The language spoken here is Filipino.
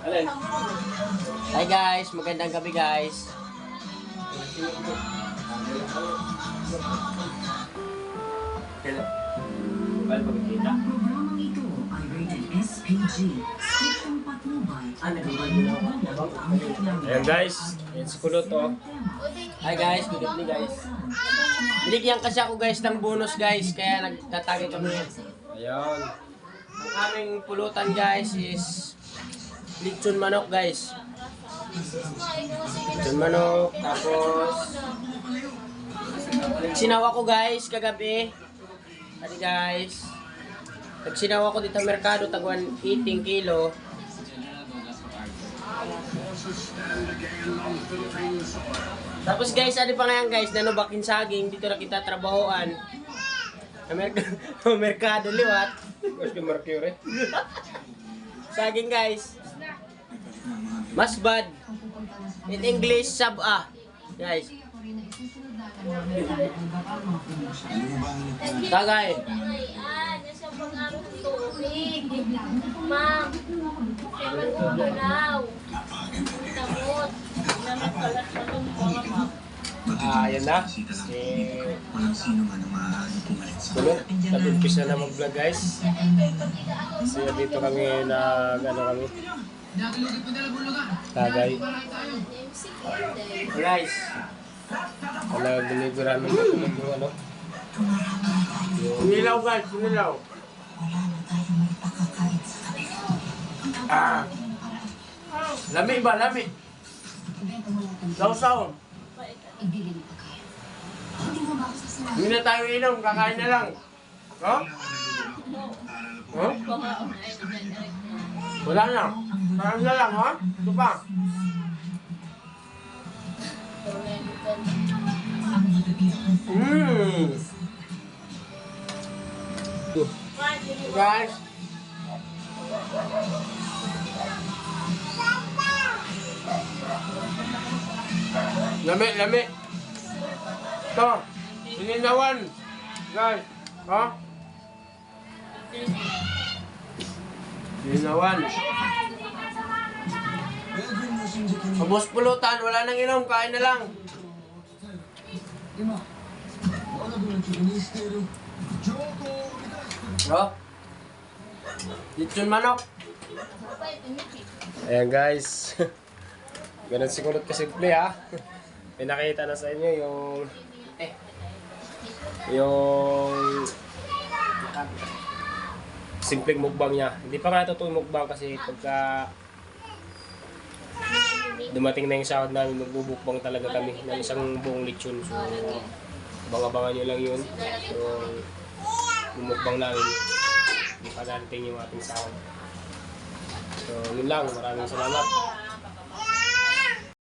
Alin? Hi guys, magandang gabi guys. Hello. Bal pagkita. Programang ito ay rated SPG. Striktong patnubay. Ayan guys, yan si Kulot oh. Hi guys, good evening guys. Binigyan kasi ako guys ng bonus guys, kaya nagtatagay kami. Ayan. Ang aming pulutan guys is lechon manok guys. Lechon manok, tapos nagsinaw ako guys kagabi. Adi guys. Nagsinaw ako dito sa merkado, tagwan 18 kilo. Tapos guys, ano pa nga yan guys, nanubakin saging, dito na kita trabahoan. Merkado liwat. Mas ka Mercury. Saging guys. Masbad. In English, sab-a. Guys. Tagay. Ma'am, Yan na. Kulot, nag-umpisa na mag-vlog guys. Kasi dito kami ano kami. Tagay. Guys. Wala deliver namin dito ng ano. Sinilaw guys, sinilaw. Lami ba? Lami. Saw-saw. Hindi na tayo inom, kakain na lang. No? Huh? Wala na. Kakain na lang, ha? Ito pa. Guys. Lami, lami. Ito. Sininawan. Guys. Ha? Sininawan. Pabos pulutan. Wala nang inom. Kain na lang. No? Lechon manok. Ayan guys. Ganun si Kulot kasimple ha. Pinakita na sa inyo yung simpleng mukbang niya. Hindi pa nga ito mukbang kasi pagka dumating na yung sahod namin, magbubukbang talaga kami ng isang buong lechon. So, abang-abangan nyo lang yun. So, bumukbang namin. Hindi pa darating yung ating sahod. So, yun lang. Maraming salamat.